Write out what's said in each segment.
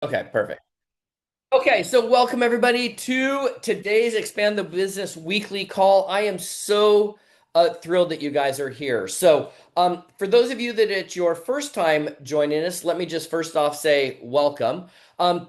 Okay, perfect. Okay, so welcome everybody to today's Expand the Business weekly call. I am so thrilled that you guys are here. For those of you that it's your first time joining us, let me just first off say welcome.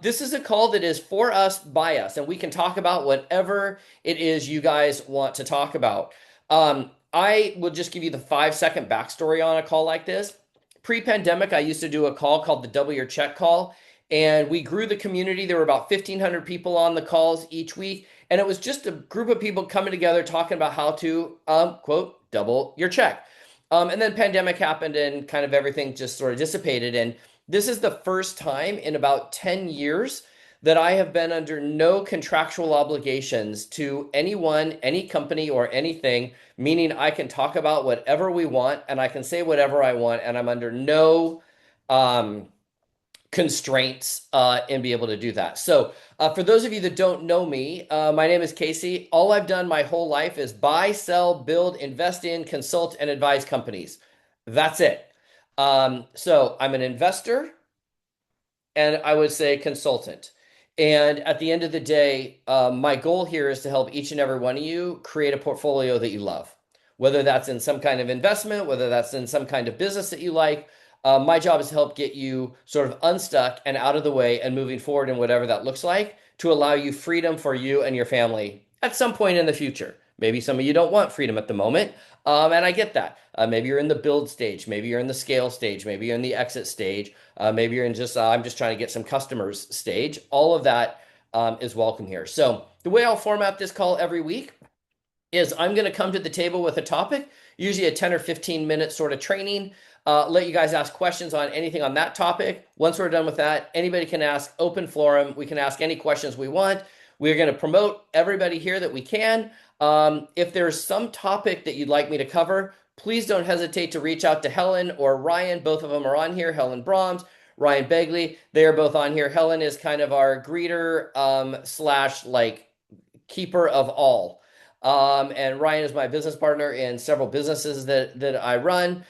This is a call that is for us, by us, and we can talk about whatever it is you guys want to talk about. I will just give you the 5 second backstory on a call like this. Pre-pandemic, I used to do a call called the Double Your Check call, and we grew the community. There were about 1,500 people on the calls each week, and it was just a group of people coming together talking about how to quote double your check. And then pandemic happened, and kind of everything just sort of dissipated. And this is the first time in about 10 years that I have been under no contractual obligations to anyone, any company, or anything, meaning I can talk about whatever we want and I can say whatever I want, and I'm under no um, constraints and be able to do that. For those of you that don't know me, my name is Casey. All I've done my whole life is buy, sell, build, invest in, consult, and advise companies. That's it. So I'm an investor and I would say consultant. And at the end of the day, my goal here is to help each and every one of you create a portfolio that you love, whether that's in some kind of investment, whether that's in some kind of business that you like. My job is to help get you sort of unstuck and out of the way and moving forward in whatever that looks like to allow you freedom for you and your family at some point in the future. Maybe some of you don't want freedom at the moment, and I get that. Maybe you're in the build stage, maybe you're in the scale stage, maybe you're in the exit stage, maybe you're in just I'm just trying to get some customers stage. All of that is welcome here. So the way I'll format this call every week is I'm going to come to the table with a topic, usually a 10 or 15 minute sort of training. Let you guys ask questions on anything on that topic. Once we're done with that, anybody can ask, open forum. We can ask any questions we want. We're going to promote everybody here that we can. If there's some topic that you'd like me to cover, please don't hesitate to reach out to Helen or Ryan. Both of them are on here. Helen Brahms, Ryan Begley. They are both on here. Helen is kind of our greeter slash like keeper of all. And Ryan is my business partner in several businesses that I run.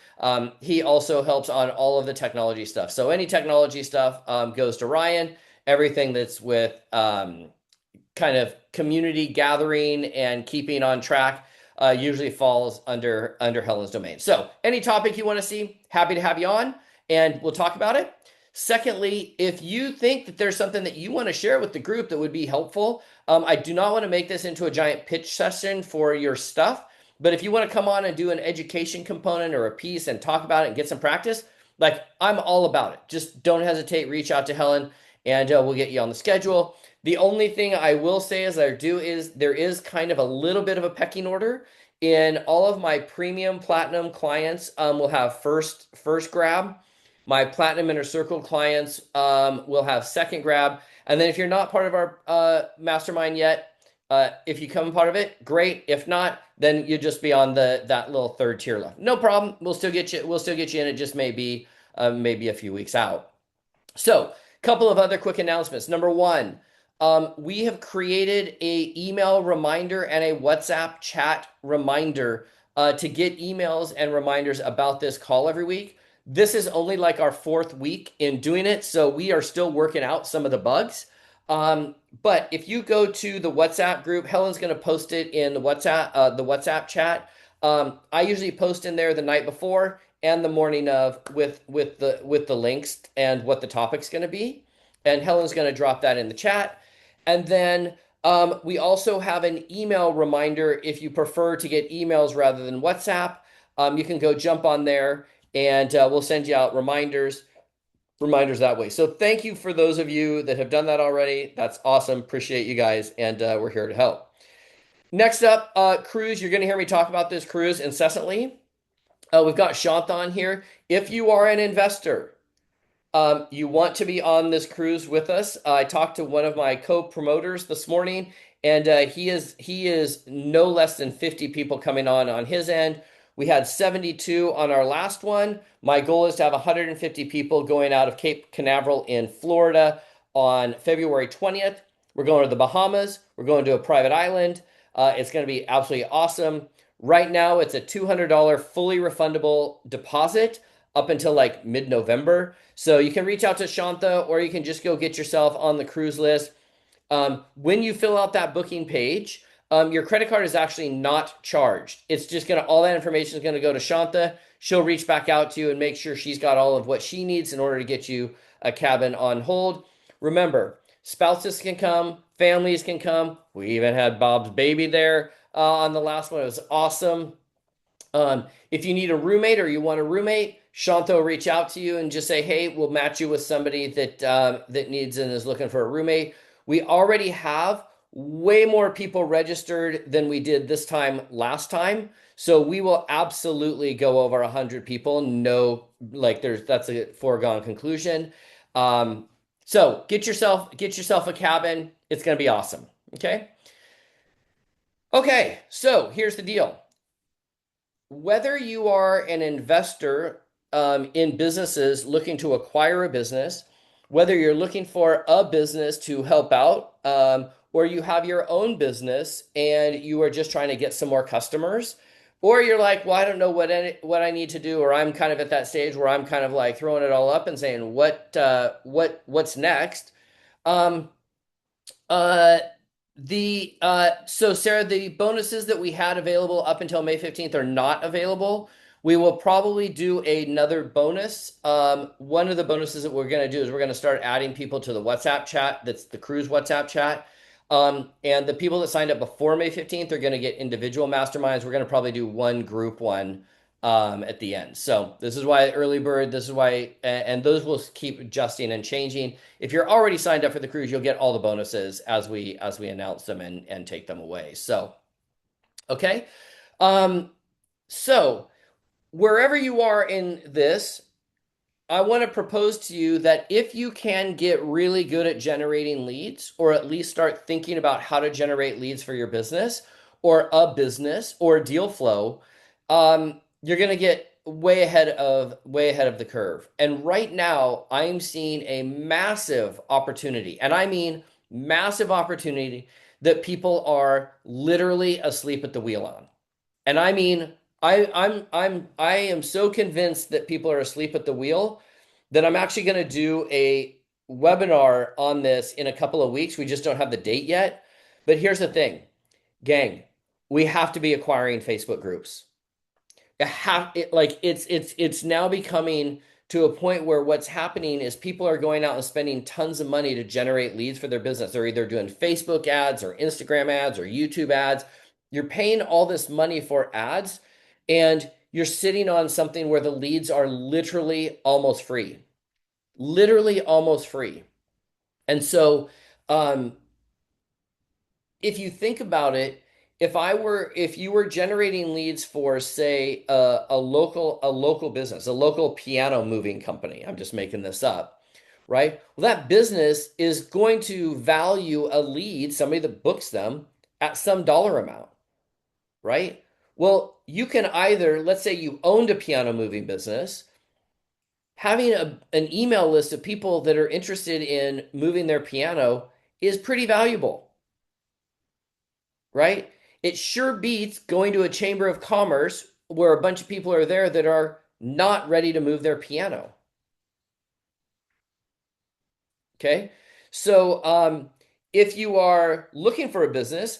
He also helps on all of the technology stuff. So any technology stuff goes to Ryan. Everything that's with kind of community gathering and keeping on track usually falls under Helen's domain. So any topic you want to see, happy to have you on, and we'll talk about it. Secondly, if you think that there's something that you want to share with the group that would be helpful, I do not want to make this into a giant pitch session for your stuff. But if you want to come on and do an education component or a piece and talk about it and get some practice, like I'm all about it. Just don't hesitate, reach out to Helen, and we'll get you on the schedule. The only thing I will say is there is kind of a little bit of a pecking order. In all of my premium platinum clients will have first grab. My platinum inner circle clients will have second grab. And then if you're not part of our mastermind yet, if you become part of it, great. If not, then you just be on that little third tier left. No problem. We'll still get you. We'll still get you in. It just may be maybe a few weeks out. So, a couple of other quick announcements. Number one, we have created a email reminder and a WhatsApp chat reminder to get emails and reminders about this call every week. This is only like our fourth week in doing it, so we are still working out some of the bugs. But if you go to the WhatsApp group, Helen's going to post it in the WhatsApp chat. I usually post in there the night before and the morning of with the links and what the topic's going to be. And Helen's going to drop that in the chat. And then we also have an email reminder if you prefer to get emails rather than WhatsApp. You can go jump on there and we'll send you out reminders that way. So thank you for those of you that have done that already. That's awesome. Appreciate you guys, and we're here to help. Next up, cruise. You're going to hear me talk about this cruise incessantly. We've got Shant on here. If you are an investor, you want to be on this cruise with us. I talked to one of my co-promoters this morning, and he is no less than 50 people coming on his end. We had 72 on our last one. My goal is to have 150 people going out of Cape Canaveral in Florida on February 20th. We're going to the Bahamas. We're going to a private island. It's going to be absolutely awesome. Right now, it's a $200 fully refundable deposit. up until like mid-November. So you can reach out to Shanta or you can just go get yourself on the cruise list. When you fill out that booking page, your credit card is actually not charged. It's just gonna, all that information is gonna go to Shanta. She'll reach back out to you and make sure she's got all of what she needs in order to get you a cabin on hold. Remember, spouses can come, families can come. We even had Bob's baby there on the last one. It was awesome. If you need a roommate or you want a roommate, Shanto will reach out to you and just say, "Hey, we'll match you with somebody that needs and is looking for a roommate." We already have way more people registered than we did this time last time, so we will absolutely go over 100 people. No, like that's a foregone conclusion. Um, so get yourself a cabin. It's going to be awesome. Okay. Okay. So here's the deal. Whether you are an investor in businesses looking to acquire a business, whether you're looking for a business to help out, or you have your own business and you are just trying to get some more customers, or you're like, well, I don't know what I need to do, or I'm kind of at that stage where I'm kind of like throwing it all up and saying, what's next? Um, uh, so Sarah, the bonuses that we had available up until May 15th are not available. We will probably do another bonus. One of the bonuses that we're going to do is we're going to start adding people to the WhatsApp chat. That's the cruise WhatsApp chat. And the people that signed up before May 15th are going to get individual masterminds. We're going to probably do one group one at the end. So this is why early bird, this is why, and those will keep adjusting and changing. If you're already signed up for the cruise, you'll get all the bonuses as we announce them and take them away. So, okay. Um, so wherever you are in this, I want to propose to you that if you can get really good at generating leads, or at least start thinking about how to generate leads for your business or deal flow, you're going to get way ahead of the curve. And right now, I'm seeing a massive opportunity, and I mean massive opportunity that people are literally asleep at the wheel on. And I mean, I am so convinced that people are asleep at the wheel that I'm actually going to do a webinar on this in a couple of weeks. We just don't have the date yet. But here's the thing, gang, we have to be acquiring Facebook groups. It's now becoming to a point where what's happening is people are going out and spending tons of money to generate leads for their business. They're either doing Facebook ads or Instagram ads or YouTube ads. You're paying all this money for ads and you're sitting on something where the leads are literally almost free. Literally almost free. And so um, if you think about it, if you were generating leads for, say, a local business, a local piano moving company, I'm just making this up, right? Well, that business is going to value a lead, somebody that books them, at some dollar amount, right? Well, you can either, let's say you owned a piano moving business, having an email list of people that are interested in moving their piano is pretty valuable, right? It sure beats going to a chamber of commerce where a bunch of people are there that are not ready to move their piano. Okay. So if you are looking for a business,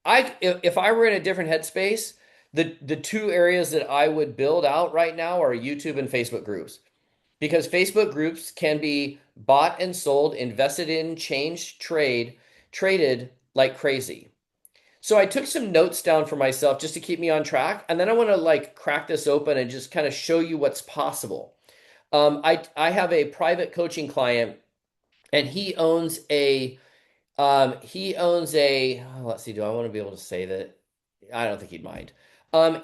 if I were in a different headspace, the two areas that I would build out right now are YouTube and Facebook groups. Because Facebook groups can be bought and sold, invested in, changed, traded like crazy. So I took some notes down for myself just to keep me on track, and then I want to like crack this open and just kind of show you what's possible. I have a private coaching client, and he owns a let's see, do I want to be able to say that? I don't think he'd mind.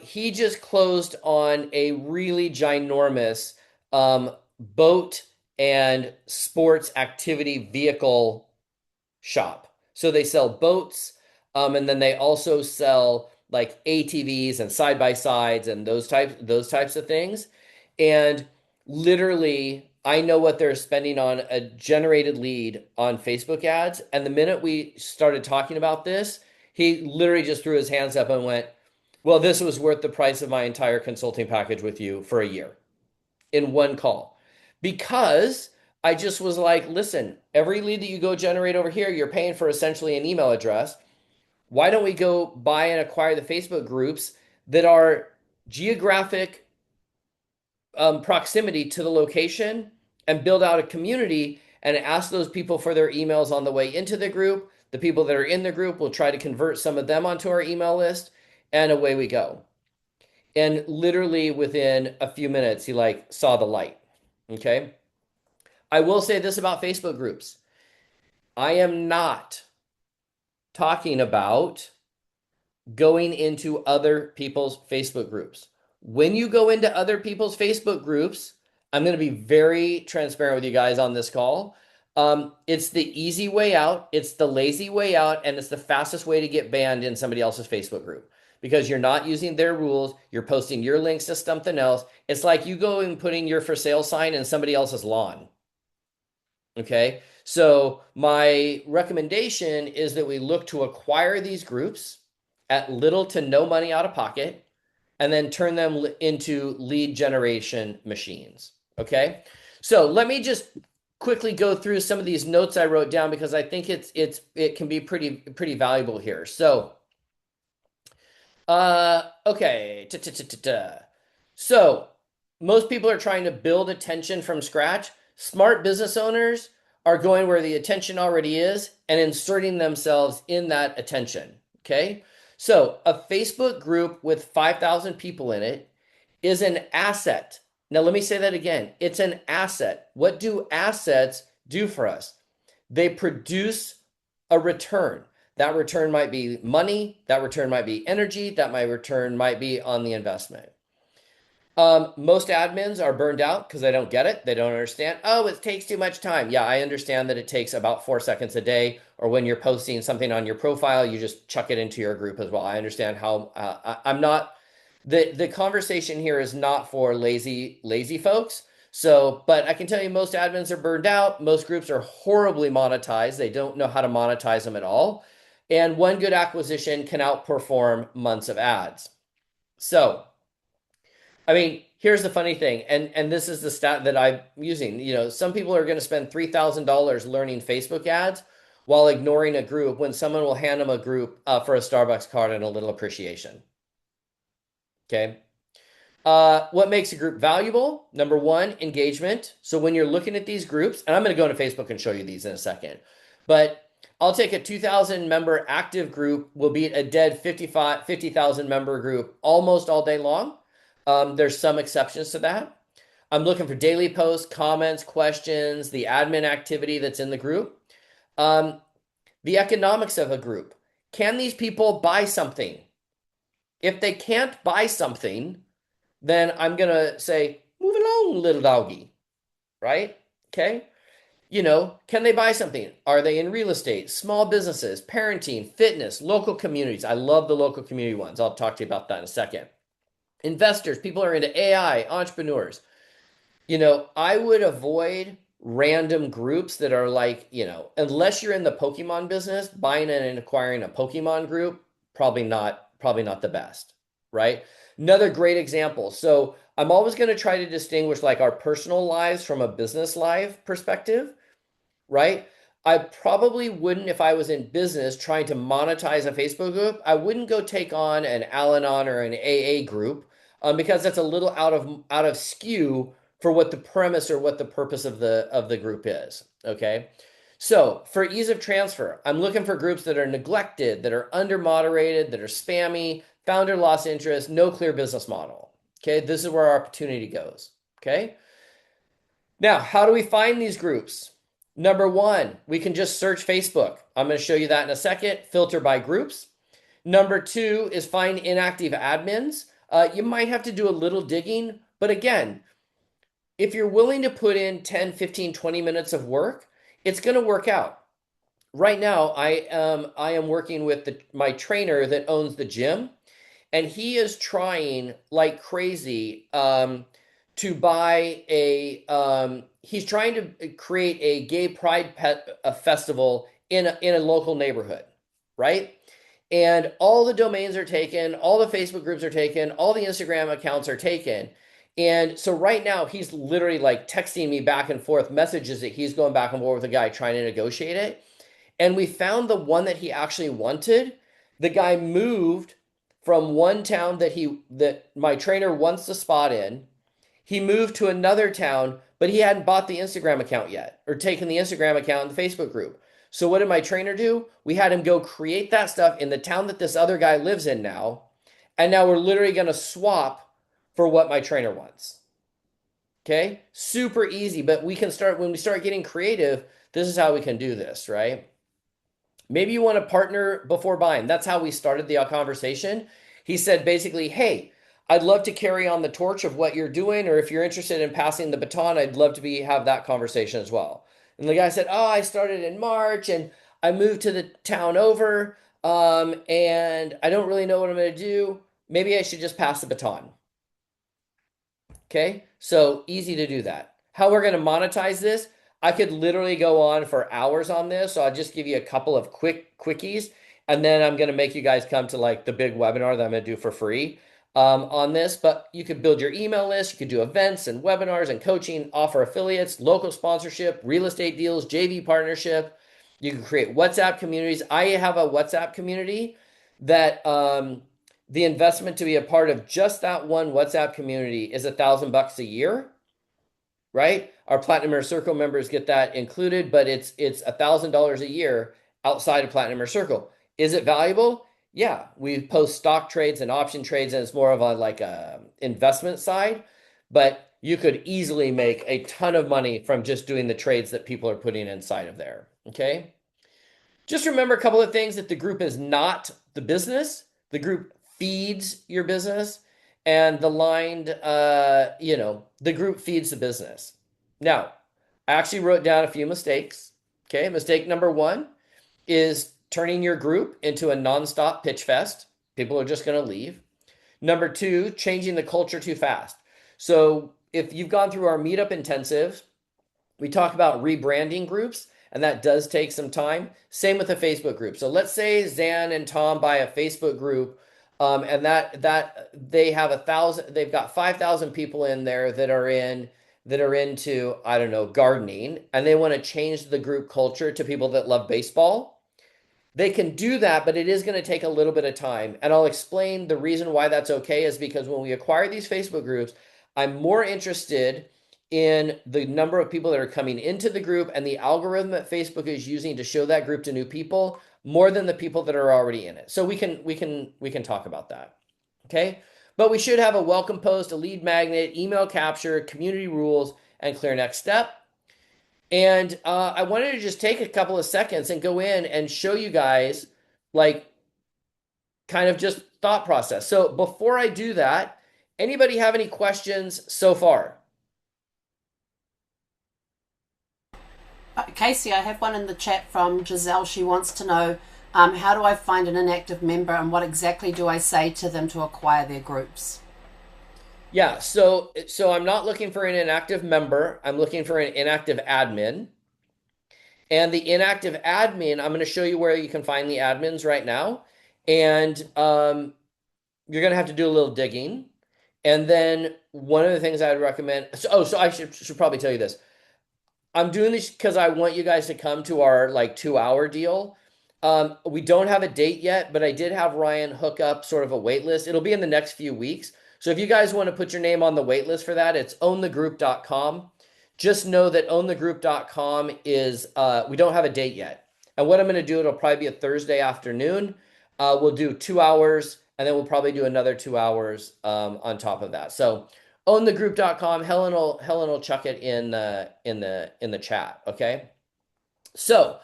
He just closed on a really ginormous boat and sports activity vehicle shop. So they sell boats, and then they also sell like ATVs and side by sides and those types of things. And literally, I know what they're spending on a generated lead on Facebook ads. And the minute we started talking about this, he literally just threw his hands up and went, "Well, this was worth the price of my entire consulting package with you for a year." in one call because I just was like, listen, every lead that you go generate over here, you're paying for essentially an email address. Why don't we go buy and acquire the Facebook groups that are geographic proximity to the location and build out a community and ask those people for their emails on the way into the group. The people that are in the group will try to convert some of them onto our email list, and away we go. And literally within a few minutes, he like saw the light. Okay. I will say this about Facebook groups. I am not talking about going into other people's Facebook groups. When you go into other people's Facebook groups, I'm going to be very transparent with you guys on this call. It's the easy way out, it's the lazy way out, and it's the fastest way to get banned in somebody else's Facebook group because you're not using their rules. You're posting your links to something else. It's like you go and putting your for sale sign in somebody else's lawn. Okay. So my recommendation is that we look to acquire these groups at little to no money out of pocket and then turn them into lead generation machines. Okay. So let me just quickly go through some of these notes I wrote down because I think it can be pretty valuable here. So okay. So most people are trying to build attention from scratch. Smart business owners are going where the attention already is and inserting themselves in that attention. Okay. So a Facebook group with 5,000 people in it is an asset. Now, let me say that again. It's an asset. What do assets do for us? They produce a return. That return might be money. That return might be energy. That my return might be on the investment. Most admins are burned out because they don't get it. They don't understand. Oh, it takes too much time. Yeah, I understand that it takes about 4 seconds a day, or when you're posting something on your profile, you just chuck it into your group as well. I understand how I'm not the conversation here is not for lazy folks. So, but I can tell you most admins are burned out. Most groups are horribly monetized. They don't know how to monetize them at all. And one good acquisition can outperform months of ads. So, I mean, here's the funny thing, and this is the stat that I'm using. You know, some people are going to spend $3,000 learning Facebook ads while ignoring a group when someone will hand them a group for a Starbucks card and a little appreciation. Okay. What makes a group valuable? Number one, engagement. So when you're looking at these groups, and I'm going to go into Facebook and show you these in a second, but I'll take a 2,000 member active group, will beat a dead 50,000 member group almost all day long. There's some exceptions to that. I'm looking for daily posts, comments, questions, the admin activity that's in the group. The economics of a group. Can these people buy something? If they can't buy something, then I'm going to say, move along, little doggy, right? Okay. You know, can they buy something? Are they in real estate, small businesses, parenting, fitness, local communities? I love the local community ones. I'll talk to you about that in a second. Investors, people are into AI, entrepreneurs. You know, I would avoid random groups that are like, you know, unless you're in the Pokemon business, buying and acquiring a Pokemon group, probably not the best, right? Another great example. So I'm always going to try to distinguish like our personal lives from a business life perspective, right? I probably wouldn't, if I was in business trying to monetize a Facebook group, I wouldn't go take on an Al-Anon or an AA group because that's a little out of skew for what the premise or what the purpose of the group is. Okay. So for ease of transfer, I'm looking for groups that are neglected, that are under moderated, that are spammy, founder lost interest, no clear business model. Okay. This is where our opportunity goes. Okay. Now, how do we find these groups? Number one, we can just search Facebook. I'm going to show you that in a second. Filter by groups. Number two is find inactive admins. You might have to do a little digging, but again, if you're willing to put in 10, 15, 20 minutes of work, it's going to work out. Right now, I am working with my trainer that owns the gym, and he is trying like crazy to buy he's trying to create a gay pride festival in a local neighborhood, right? And all the domains are taken, all the Facebook groups are taken, all the Instagram accounts are taken. And so right now he's literally like texting me back and forth messages that he's going back and forth with a guy trying to negotiate it. And we found the one that he actually wanted. The guy moved from one town that my trainer wants the spot in. He moved to another town, but he hadn't bought the Instagram account yet or taken the Instagram account in the Facebook group. So what did my trainer do? We had him go create that stuff in the town that this other guy lives in now. And now we're literally going to swap for what my trainer wants. Okay? Super easy, but we can start when we start getting creative, this is how we can do this, right? Maybe you want to partner before buying. That's how we started the conversation. He said basically, hey, I'd love to carry on the torch of what you're doing, or if you're interested in passing the baton, I'd love to have that conversation as well. And the guy said, oh, I started in March and I moved to the town over, and I don't really know what I'm going to do. Maybe I should just pass the baton. Okay, so easy to do that. How we're going to monetize this, I could literally go on for hours on this. So I'll just give you a couple of quickies, and then I'm going to make you guys come to like the big webinar that I'm going to do for free on this. But you could build your email list. You could do events and webinars and coaching, offer affiliates, local sponsorship, real estate deals, JV partnership. You can create WhatsApp communities. I have a WhatsApp community that the investment to be a part of just that one WhatsApp community is $1,000 a year, right? Our Platinum Inner Circle members get that included, but it's $1,000 a year outside of Platinum Inner Circle. Is it valuable? Yeah, we post stock trades and option trades, and it's more of a like a investment side, but you could easily make a ton of money from just doing the trades that people are putting inside of there. Okay. Just remember a couple of things that the group is not the business. The group feeds your business, and the group feeds the business. Now, I actually wrote down a few mistakes. Okay, mistake number one is turning your group into a nonstop pitch fest. People are just going to leave. Number two, changing the culture too fast. So if you've gone through our meetup intensive, we talk about rebranding groups, and that does take some time. Same with a Facebook group. So let's say Zan and Tom buy a Facebook group, and that they have 1,000, they've got 5,000 people in there that are into, I don't know, gardening, and they want to change the group culture to people that love baseball. They can do that, but it is going to take a little bit of time. And I'll explain the reason why that's okay is because when we acquire these Facebook groups, I'm more interested in the number of people that are coming into the group and the algorithm that Facebook is using to show that group to new people more than the people that are already in it. So we can talk about that. Okay? But we should have a welcome post, a lead magnet, email capture, community rules, and clear next step. And I wanted to just take a couple of seconds and go in and show you guys like kind of just thought process. So before I do that, anybody have any questions so far? Casey, I have one in the chat from Giselle. She wants to know how do I find an inactive member and what exactly do I say to them to acquire their groups? Yeah, so I'm not looking for an inactive member. I'm looking for an inactive admin. And the inactive admin, I'm going to show you where you can find the admins right now. And you're going to have to do a little digging. And then one of the things I'd recommend, so I should probably tell you this. I'm doing this because I want you guys to come to our like 2 hour deal. We don't have a date yet, but I did have Ryan hook up sort of a wait list. It'll be in the next few weeks. So if you guys want to put your name on the wait list for that, it's ownthegroup.com. Just know that ownthegroup.com is, we don't have a date yet. And what I'm going to do, it'll probably be a Thursday afternoon. We'll do 2 hours, and then we'll probably do another 2 hours on top of that. So ownthegroup.com. Helen will chuck it in the chat. Okay. So,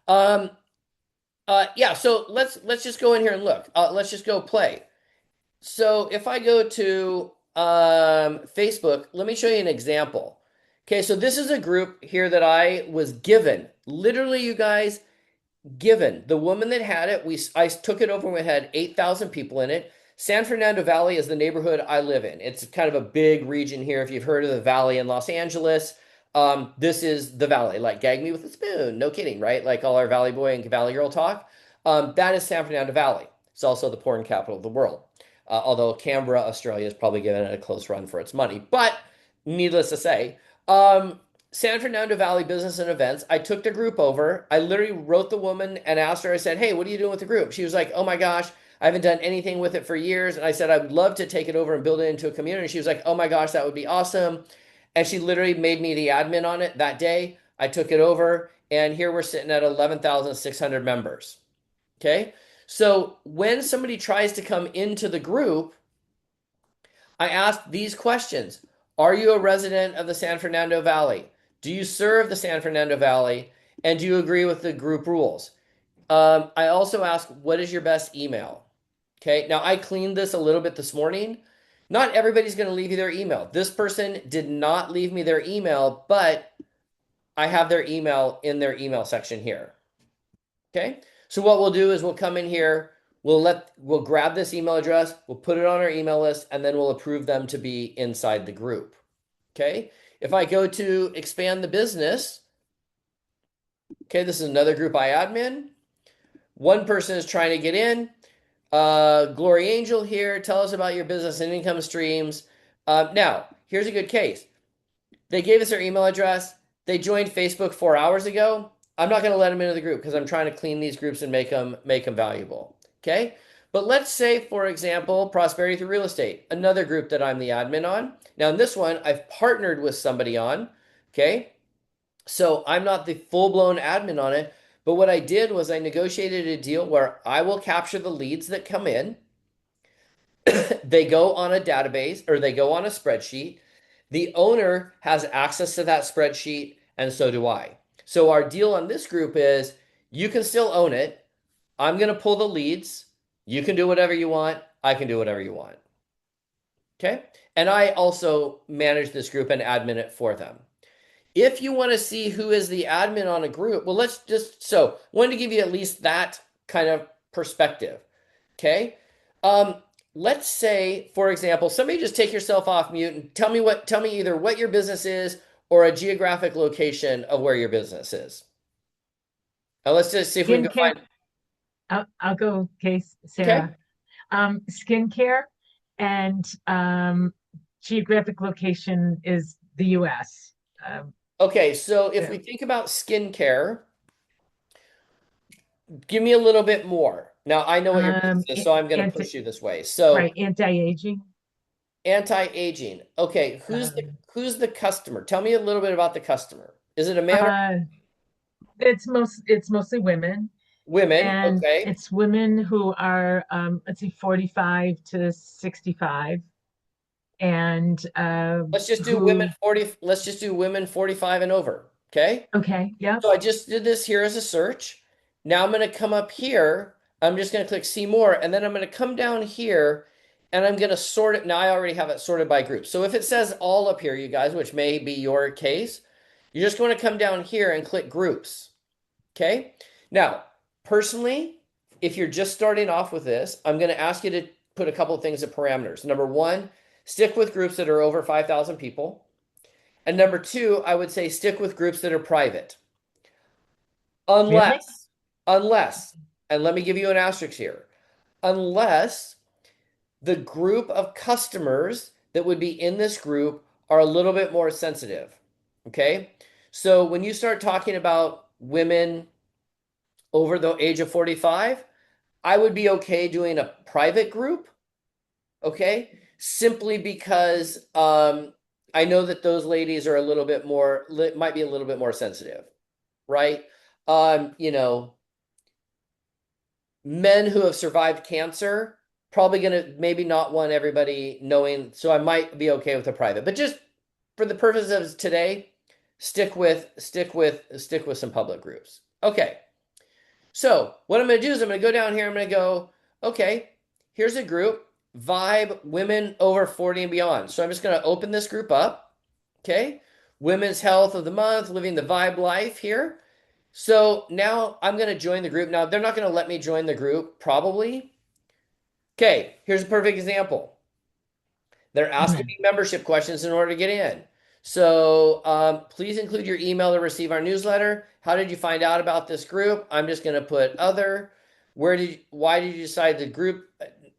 yeah. So let's just go in here and look. Let's just go play. So if I go to Facebook, let me show you an example. Okay, so this is a group here that I was given. Literally, you guys, given. The woman that had it, I took it over and it had 8,000 people in it. San Fernando Valley is the neighborhood I live in. It's kind of a big region here. If you've heard of the Valley in Los Angeles, this is the Valley. Like, gag me with a spoon. No kidding, right? Like all our Valley Boy and Valley Girl talk. That is San Fernando Valley. It's also the porn capital of the world. although Canberra, Australia is probably giving it a close run for its money. But needless to say, um, San Fernando Valley Business and Events, I took the group over. I literally wrote the woman and asked her, I said, hey, what are you doing with the group? She was like, oh my gosh, I haven't done anything with it for years. And I said, I would love to take it over and build it into a community. She was like, oh my gosh, that would be awesome. And she literally made me the admin on it that day. I took it over, and here we're sitting at 11,600 members. Okay. So when somebody tries to come into the group, I ask these questions. Are you a resident of the San Fernando Valley? Do you serve the San Fernando Valley? And do you agree with the group rules? I also ask, what is your best email? Okay. Now, I cleaned this a little bit this morning. Not everybody's going to leave you their email. This person did not leave me their email, but I have their email in their email section here. Okay. So what we'll do is we'll come in here, we'll grab this email address, we'll put it on our email list, and then we'll approve them to be inside the group. Okay. If I go to expand the business, okay, this is another group I admin. One person is trying to get in. Glory Angel here, tell us about your business and income streams. Now, here's a good case. They gave us their email address. They joined Facebook 4 hours ago. I'm not going to let them into the group because I'm trying to clean these groups and make them valuable. Okay. But let's say, for example, Prosperity Through Real Estate, another group that I'm the admin on. Now, in this one, I've partnered with somebody on. Okay. So I'm not the full blown admin on it. But what I did was I negotiated a deal where I will capture the leads that come in. They go on a database or they go on a spreadsheet. The owner has access to that spreadsheet, and so do I. So our deal on this group is you can still own it. I'm going to pull the leads. You can do whatever you want. I can do whatever you want. Okay. And I also manage this group and admin it for them. If you want to see who is the admin on a group, well, let's just, so wanted to give you at least that kind of perspective. Okay. Um, let's say, for example, somebody just take yourself off mute and tell me either what your business is or a geographic location of where your business is. Now let's just see if we can go Skincare. find. I'll go, case Okay. Sarah. Skincare and geographic location is the US. Okay. So if we So, think about skincare, give me a little bit more. Now I know what your business is, so I'm going to push you this way. So right, anti-aging. anti-aging. Okay. Um, Who's the customer? Tell me a little bit about the customer. Is it a man or uh, it's mostly women, women? and Okay. it's women who are let's see, 45 to 65, and Let's just do women who 40. Let's just do women 45 and over. Okay. okay, yep, So I just did this here as a search. Now I'm going to come up here. I'm just going to click see more. And then I'm going to come down here and I'm going to sort it. Now I already have it sorted by group. So if it says all up here, you guys, which may be your case, you're just going to come down here and click groups. Okay. Now, personally, if you're just starting off with this, I'm going to ask you to put a couple of things of parameters. Number one, stick with groups that are over 5,000 people. And number two, I would say stick with groups that are private. really? Unless, unless, and let me give you an asterisk here, unless the group of customers that would be in this group are a little bit more sensitive. Okay. So when you start talking about women over the age of 45, I would be okay doing a private group. Okay. Simply because I know that those ladies are a little bit more, might be a little bit more sensitive, right? You know, men who have survived cancer probably going to maybe not want everybody knowing, so I might be okay with a private, but just for the purposes of today, stick with some public groups. Okay. So what I'm going to do is I'm going to go down here. I'm going to go, okay, here's a group, Vibe Women Over 40 and Beyond. So I'm just going to open this group up. Okay. Women's Health of the Month, living the Vibe life here. So now I'm going to join the group. Now they're not going to let me join the group, probably. Okay, here's a perfect example. They're asking me membership questions in order to get in. So please include your email to receive our newsletter. How did you find out about this group? I'm just going to put other. Why did you decide the group?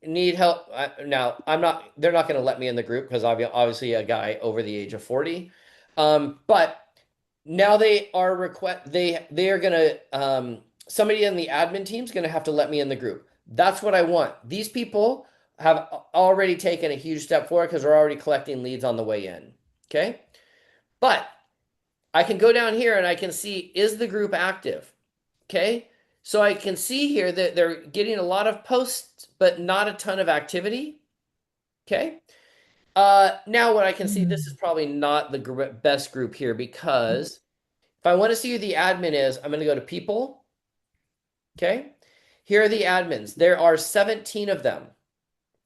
need help. Now, I'm not, they're not going to let me in the group because I'm obviously a guy over the age of 40. But now they are going to, somebody in the admin team is going to have to let me in the group. That's what I want. These people have already taken a huge step forward because we're already collecting leads on the way in. Okay. But I can go down here and I can see, is the group active? Okay. So I can see here that they're getting a lot of posts, but not a ton of activity. Okay. Now what I can see, this is Mm. probably not the best group here because if I want to see who the admin is, I'm going to go to people. Okay. Here are the admins. There are 17 of them.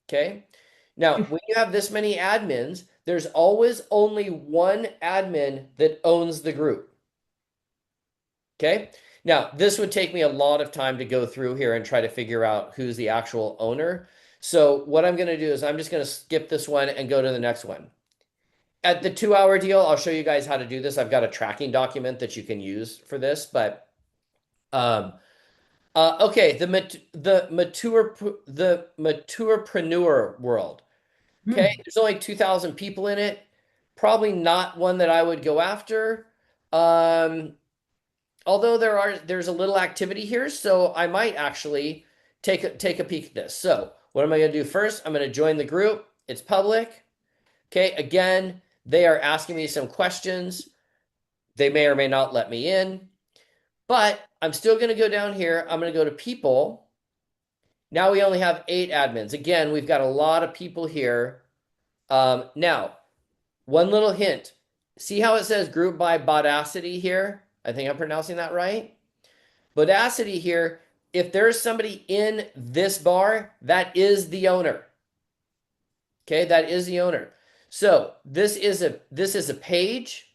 Okay. Now, when you have this many admins, there's always only one admin that owns the group. Okay. Now, this would take me a lot of time to go through here and try to figure out who's the actual owner. So what I'm going to do is I'm just going to skip this one and go to the next one. At the 2 hour deal, I'll show you guys how to do this. I've got a tracking document that you can use for this, but um, okay, the maturepreneur world. Okay, Mm. there's only 2,000 people in it. Probably not one that I would go after. Um, Although there's a little activity here, so I might actually take a peek at this. So what am I going to do first? I'm going to join the group. It's public. Okay, again, they are asking me some questions. They may or may not let me in, but I'm still going to go down here. I'm going to go to people. Now we only have 8 admins. Again, we've got a lot of people here. Now, one little hint. See how it says group by Bodacity here? I think I'm pronouncing that right. Bodacity here, if there's somebody in this bar, that is the owner. Okay, that is the owner. So this is a page.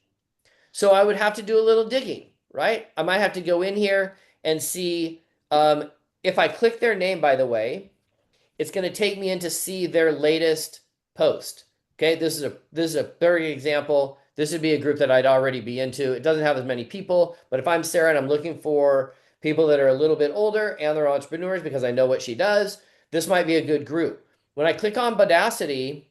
So I would have to do a little digging, right? I might have to go in here and see if I click their name, by the way, it's going to take me in to see their latest post. Okay, this is a very example. This would be a group that I'd already be into. It doesn't have as many people, but if I'm Sarah and I'm looking for people that are a little bit older and they're entrepreneurs because I know what she does, this might be a good group. When I click on Bodacity,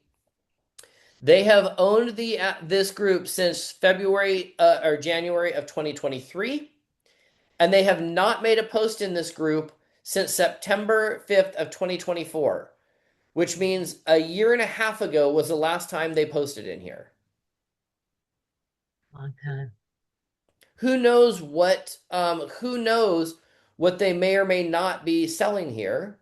they have owned this group since February or January of 2023, and they have not made a post in this group since September 5th of 2024, which means a year and a half ago was the last time they posted in here. Long time. Who knows what they may or may not be selling here.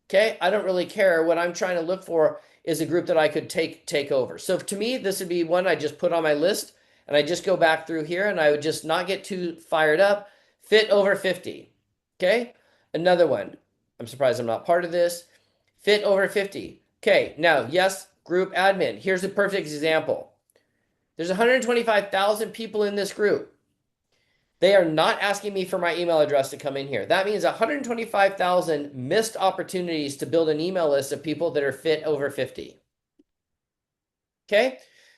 Okay, I don't really care. What I'm trying to look for is a group that I could take over. So to me, this would be one I just put on my list, and I just go back through here, and I would just not get too fired up. Fit over 50. Okay, another one. I'm surprised I'm not part of this. Fit over 50. Okay, now yes, group admin. Here's a perfect example. There's 125,000 people in this group. They are not asking me for my email address to come in here. That means 125,000 missed opportunities to build an email list of people that are fit over 50. Okay.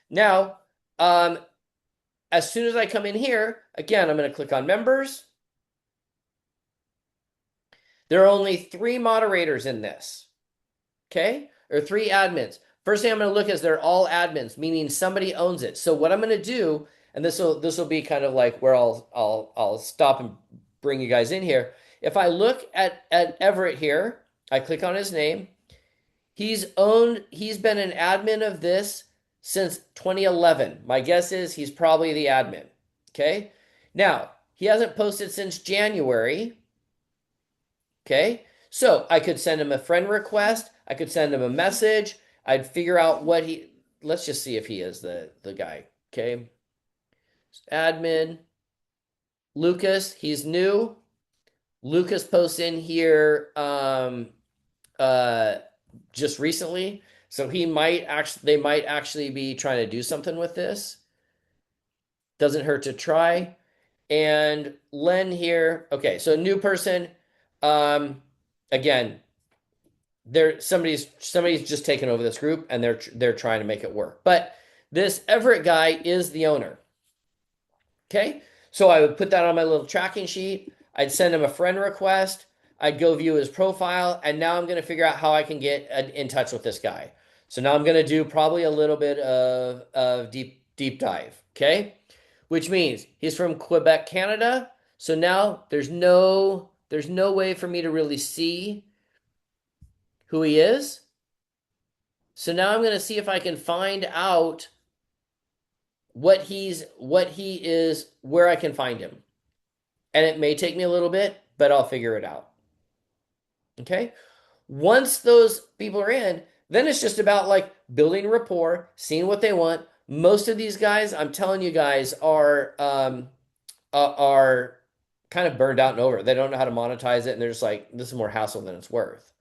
Now, as soon as I come in here, again, I'm going to click on members. There are only 3 moderators in this. Okay. Or 3 admins. First thing I'm going to look is they're all admins, meaning somebody owns it. So what I'm going to do, and this will be kind of like where I'll stop and bring you guys in here. If I look at Everett here, I click on his name. He's been an admin of this since 2011. My guess is he's probably the admin. Okay. Now, he hasn't posted since January. Okay. So I could send him a friend request. I could send him a message. I'd figure out let's just see if he is the guy. Okay. Admin. Lucas, he's new. Lucas posts in here uh just recently. So they might actually be trying to do something with this. Doesn't hurt to try. And Len here. Okay, so new person. Um again, somebody's just taken over this group and they're trying to make it work. But this Everett guy is the owner. Okay, so I would put that on my little tracking sheet. I'd send him a friend request. I'd go view his profile, and now I'm going to figure out how I can get in touch with this guy. So now I'm going to do probably a little bit of deep dive. Okay. Which means he's from Quebec, Canada. So now there's no way for me to really see who he is. So now I'm going to see if I can find out what he is, where I can find him. And it may take me a little bit, but I'll figure it out. Okay? Once those people are in, then it's just about like building rapport, seeing what they want. Most of these guys, I'm telling you guys, are kind of burned out and over. They don't know how to monetize it, and they're just like, this is more hassle than it's worth,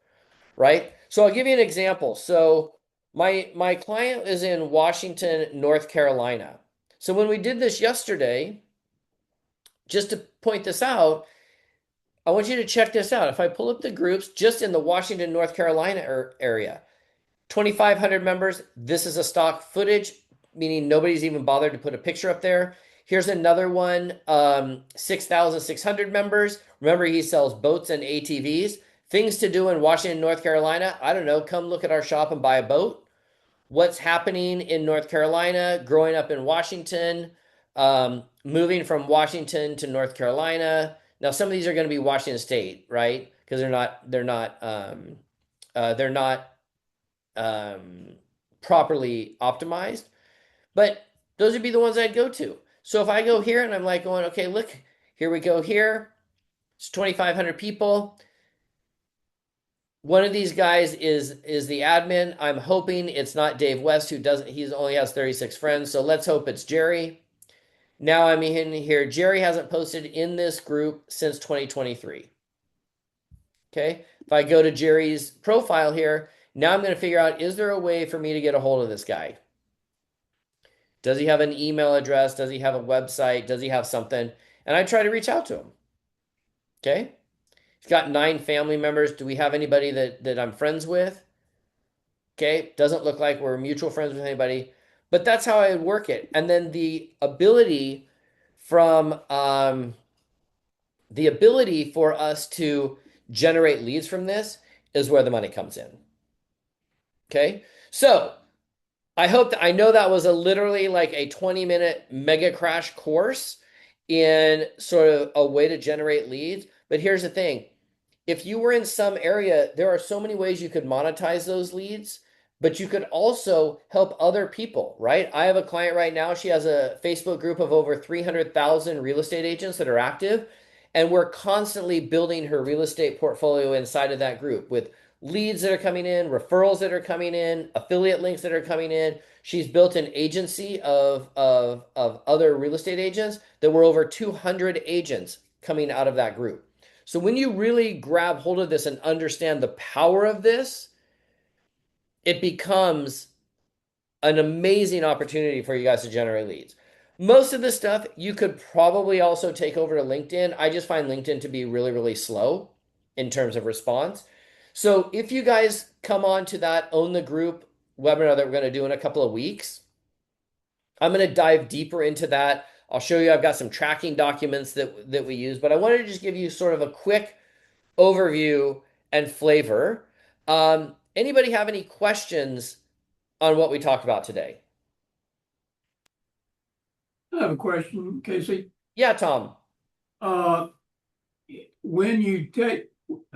right? So I'll give you an example. So my client is in Washington, North Carolina. So when we did this yesterday, just to point this out, I want you to check this out. If I pull up the groups just in the Washington, North Carolina area, 2,500 members. This is a stock footage, meaning nobody's even bothered to put a picture up there. Here's another one, 6,600 members. Remember, he sells boats and ATVs. Things to do in Washington, North Carolina. I don't know. Come look at our shop and buy a boat. What's happening in North Carolina, growing up in Washington, moving from Washington to North Carolina. Now, some of these are going to be Washington State, right? Because they're not um, properly optimized. But those would be the ones I'd go to. So if I go here and I'm like going, okay, look, here we go here. It's 2,500 people. One of these guys is the admin. I'm hoping it's not Dave West, who doesn't, he only has 36 friends. So let's hope it's Jerry. Now I'm in here. Jerry hasn't posted in this group since 2023. Okay. If I go to Jerry's profile here, now I'm going to figure out, is there a way for me to get a hold of this guy? Does he have an email address? Does he have a website? Does he have something? And I try to reach out to him. Okay. He's got 9 family members. Do we have anybody that I'm friends with? Okay. Doesn't look like we're mutual friends with anybody, but that's how I would work it. And then from the ability for us to generate leads from this is where the money comes in. Okay. So I know that was a literally like a 20-minute mega crash course in sort of a way to generate leads. But here's the thing. If you were in some area, there are so many ways you could monetize those leads, but you could also help other people, right? I have a client right now. She has a Facebook group of over 300,000 real estate agents that are active, and we're constantly building her real estate portfolio inside of that group with leads that are coming in, referrals that are coming in, affiliate links that are coming in. She's built an agency of other real estate agents that were over 200 agents coming out of that group. So when you really grab hold of this and understand the power of this, it becomes an amazing opportunity for you guys to generate leads. Most of this stuff you could probably also take over to LinkedIn. I just find LinkedIn to be really, really slow in terms of response. So if you guys come on to that Own the Group webinar that we're going to do in a couple of weeks, I'm going to dive deeper into that. I'll show you, I've got some tracking documents that we use, but I wanted to just give you sort of a quick overview and flavor. Anybody have any questions on what we talked about today? I have a question, Casey. Yeah, Tom. Uh, when you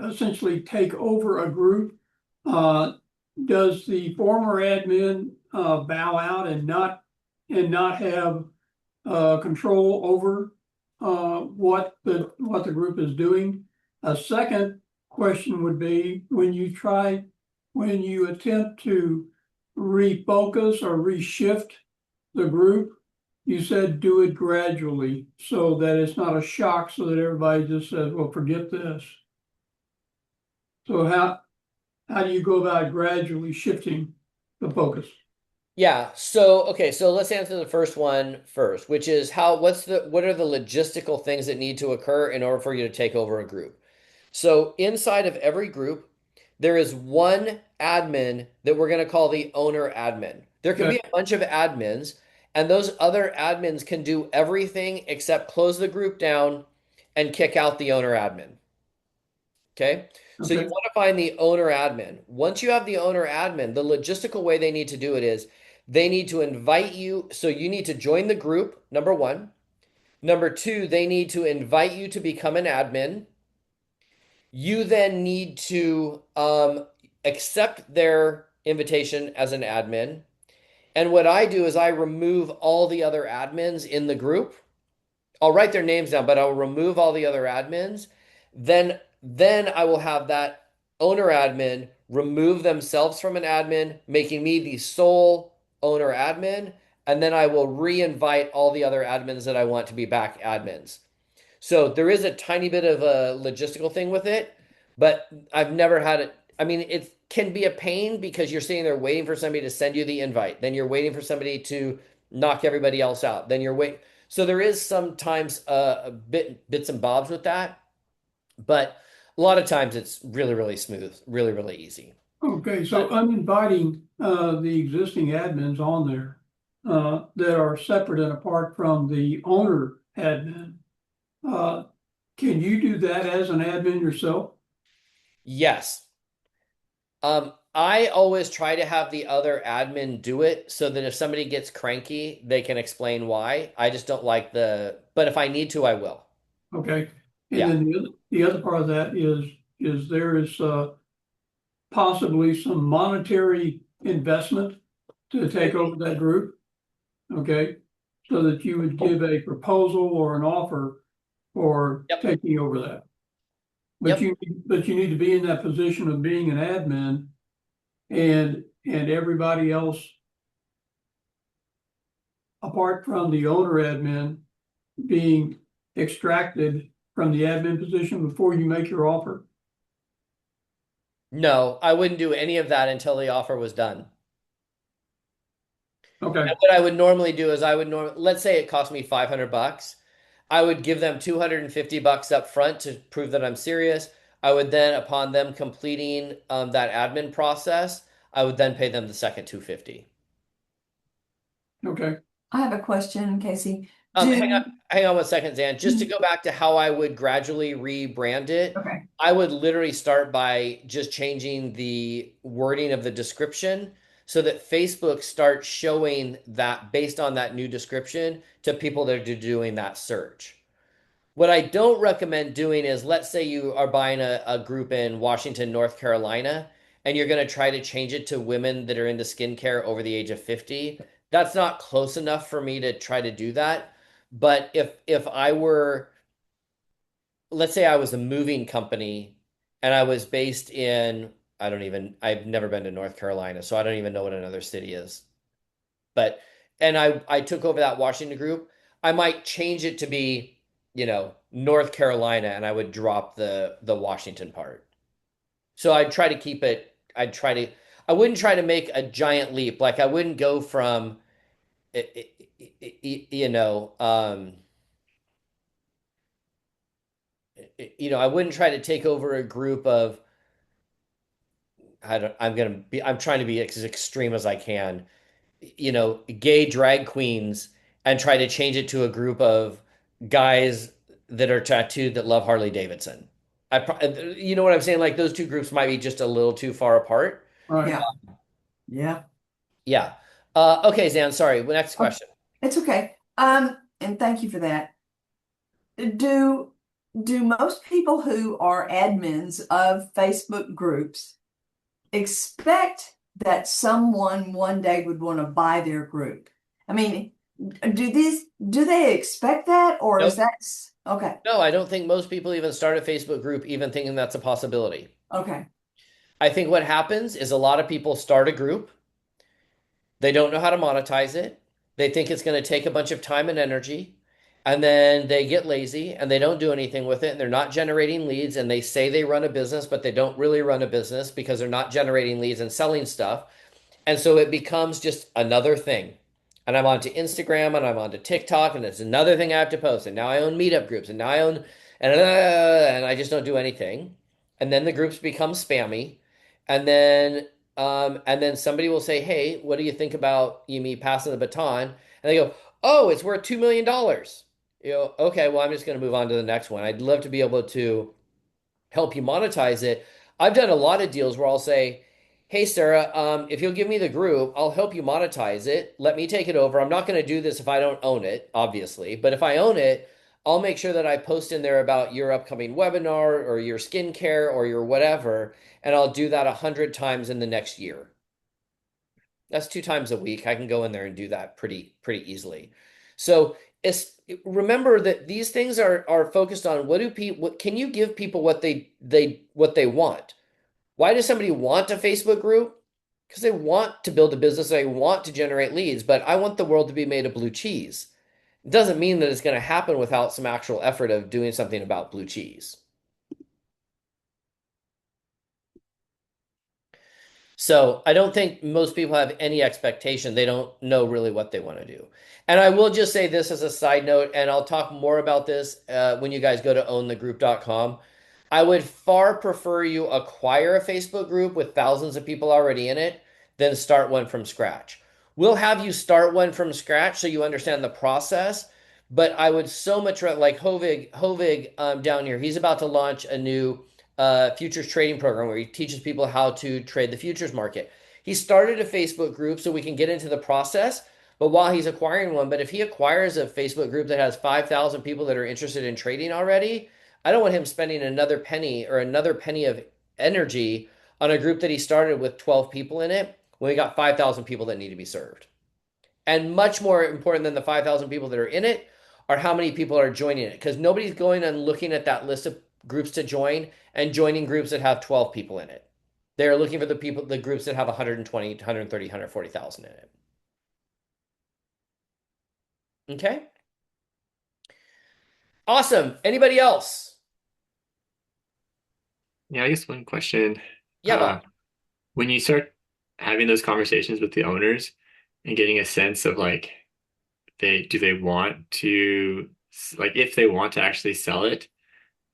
essentially take over a group, uh, does the former admin bow out and not have control over what the group is doing? A second question would be when you attempt to refocus or reshift the group, you said do it gradually so that it's not a shock, so that everybody just says, well, forget this. So how do you go about gradually shifting the focus? Yeah. So, okay. So let's answer the first one first, which is what are the logistical things that need to occur in order for you to take over a group? So inside of every group, there is one admin that we're going to call the owner admin. There can be a bunch of admins, and those other admins can do everything except close the group down and kick out the owner admin. Okay. So you Okay. want to find the owner admin. Once you have the owner admin, the logistical way they need to do it is they need to invite you. So you need to join the group, number one. Number two, they need to invite you to become an admin. You then need to accept their invitation as an admin. And what I do is I remove all the other admins in the group. I'll write their names down, but I'll remove all the other admins. Then I will have that owner admin remove themselves from an admin, making me the sole owner admin, and then I will re-invite all the other admins that I want to be back admins. So there is a tiny bit of a logistical thing with it, but I've never had it. I mean, it can be a pain because you're sitting there waiting for somebody to send you the invite. Then you're waiting for somebody to knock everybody else out. Then you're waiting. So there is sometimes bits and bobs with that, but a lot of times it's really, really smooth, really, really easy. Okay, so But I'm inviting the existing admins on there that are separate and apart from the owner admin. Uh, can you do that as an admin yourself? yes, I always try to have the other admin do it so that if somebody gets cranky, they can explain why. I just don't like but if I need to, I will. Okay, and Yeah. then the other part of that is there is possibly some monetary investment to take over that group. Okay, so that you would give a proposal or an offer for Yep. taking over that. But Yep. you need to be in that position of being an admin and everybody else apart from the owner admin being extracted from the admin position before you make your offer. No, I wouldn't do any of that until the offer was done. Okay, And what I would normally do is let's say it cost me 500 bucks. I would give them 250 bucks up front to prove that I'm serious. I would then, upon them completing that admin process, I would then pay them the second 250. okay, I have a question, Casey. Hang on, Do, hang on one second, Zan. Just to go back to how I would gradually rebrand it, okay, I would literally start by just changing the wording of the description so that Facebook starts showing that based on that new description to people that are doing that search. What I don't recommend doing is let's say you are buying a group in Washington, North Carolina, and you're going to try to change it to women that are into skincare over the age of 50. That's not close enough for me to try to do that. But if I were, let's say I was a moving company and I was based in, I've never been to North Carolina, so I don't even know what another city is. But and I took over that Washington group, I might change it to be, North Carolina, and I would drop the Washington part. So I wouldn't try to make a giant leap. Like I wouldn't go from you know, I wouldn't try to take over a group of I'm trying to be as extreme as I can, gay drag queens and try to change it to a group of guys that are tattooed that love Harley Davidson. You know what I'm saying? Like those two groups might be just a little too far apart. all right. yeah, yeah. Yeah. Okay, Zan, sorry. Next Oh, question. it's okay. And thank you for that. Do do most people who are admins of Facebook groups expect that someone one day would want to buy their group? I mean, do they expect that or is Nope. that okay? No, I don't think most people even start a Facebook group even thinking that's a possibility. Okay. I think what happens is a lot of people start a group. They don't know how to monetize it. They think it's going to take a bunch of time and energy. And then they get lazy and they don't do anything with it. And they're not generating leads. And they say they run a business, but they don't really run a business because they're not generating leads and selling stuff. And so it becomes just another thing. And I'm onto Instagram and I'm onto TikTok and it's another thing I have to post. And now I own meetup groups and now I own and I just don't do anything. And then the groups become spammy. And then somebody will say, "Hey, what do you think about me passing the baton?" And they go, "Oh, it's worth $2 million." Okay, well, I'm just going to move on to the next one. I'd love to be able to help you monetize it. I've done a lot of deals where I'll say, hey, Sarah, if you'll give me the group, I'll help you monetize it. Let me take it over. I'm not going to do this if I don't own it, obviously. But if I own it, I'll make sure that I post in there about your upcoming webinar or your skincare or your whatever. And I'll do that 100 times in the next year. That's 2 times a week. I can go in there and do that pretty easily. So remember that these things are focused on what can you give people what they want? Why does somebody want a Facebook group? Because they want to build a business, they want to generate leads, but I want the world to be made of blue cheese. It doesn't mean that it's going to happen without some actual effort of doing something about blue cheese. So I don't think most people have any expectation. They don't know really what they want to do. And I will just say this as a side note, and I'll talk more about this when you guys go to ownthegroup.com. I would far prefer you acquire a Facebook group with thousands of people already in it than start one from scratch. We'll have you start one from scratch so you understand the process. But I would so much rather, like Hovig down here, he's about to launch a new futures trading program where he teaches people how to trade the futures market. He started a Facebook group so we can get into the process, but while he's acquiring one, but if he acquires a Facebook group that has 5,000 people that are interested in trading already, I don't want him spending another penny of energy on a group that he started with 12 people in it when we got 5,000 people that need to be served. And much more important than the 5,000 people that are in it are how many people are joining it. Because nobody's going and looking at that list of groups to join and joining groups that have 12 people in it. They're looking for the groups that have 120, 130, 140,000 in it. Okay. Awesome. Anybody else? Yeah, I guess one question. Yeah, Bob. When you start having those conversations with the owners and getting a sense of like they want to like if they want to actually sell it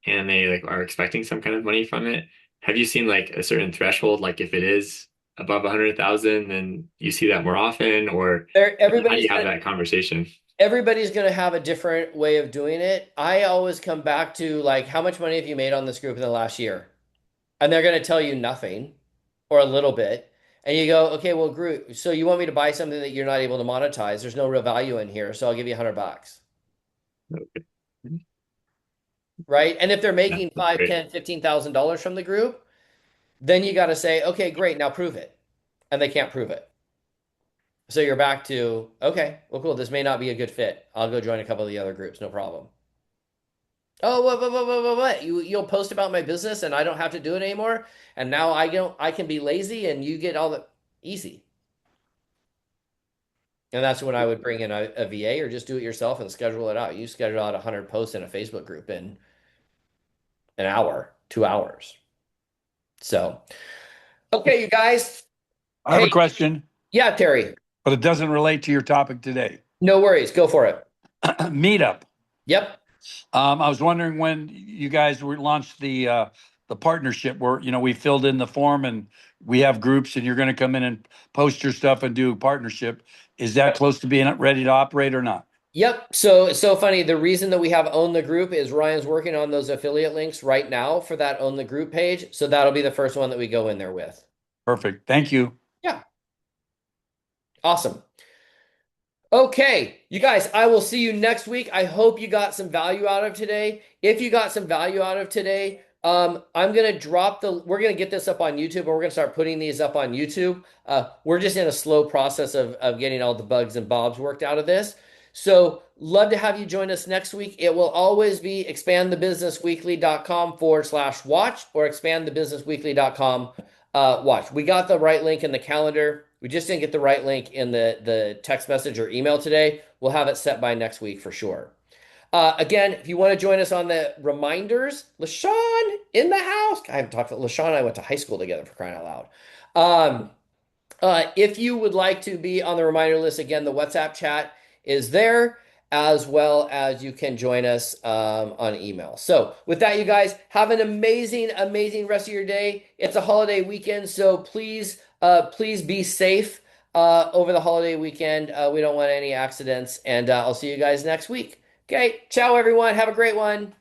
and they like are expecting some kind of money from it, have you seen like a certain threshold, like if it is above 100,000, then you see that more often, or how do Everybody's you have gonna that conversation? everybody's gonna have a different way of doing it. I always come back to like, how much money have you made on this group in the last year? And they're going to tell you nothing or a little bit. And you go, okay, well, group, so you want me to buy something that you're not able to monetize? There's no real value in here, so I'll give you $100, Okay. right? And if they're Yeah, making that's five, great. 10, $15,000 from the group, then you got to say, okay, great, now prove it. And they can't prove it. So you're back to, okay, well, cool. This may not be a good fit. I'll go join a couple of the other groups, no problem. Oh, what? You'll post about my business and I don't have to do it anymore. And now I can be lazy and you get all the easy. And that's when I would bring in a VA or just do it yourself and schedule it out. You schedule out 100 posts in a Facebook group in an hour, 2 hours. So, okay, you guys. I have a Hey, question, yeah, Terry, but it doesn't relate to your topic today. no worries. Go for it. Meetup. Yep. I was wondering when you guys launched the partnership where we filled in the form and we have groups and you're going to come in and post your stuff and do a partnership. Is that close to being ready to operate or not? Yep. So it's so funny. The reason that we have Own the Group is Ryan's working on those affiliate links right now for that Own the Group page. So that'll be the first one that we go in there with. Perfect. Thank you. Yeah. Awesome. Okay, you guys, I will see you next week. I hope you got some value out of today. If you got some value out of today, I'm gonna we're gonna get this up on YouTube, or we're gonna start putting these up on YouTube. We're just in a slow process of getting all the bugs and bobs worked out of this. So love to have you join us next week. It will always be expandthebusinessweekly.com/watch or expandthebusinessweekly.com watch. We got the right link in the calendar. We just didn't get the right link in the text message or email today. We'll have it set by next week for sure. Again, if you want to join us on the reminders, LaShawn in the house. I haven't talked to LaShawn and I went to high school together, for crying out loud. If you would like to be on the reminder list, again, the WhatsApp chat is there, as well as you can join us on email. So with that, you guys have an amazing, amazing rest of your day. It's a holiday weekend, so please be safe over the holiday weekend. We don't want any accidents, and I'll see you guys next week. Okay, ciao everyone. Have a great one.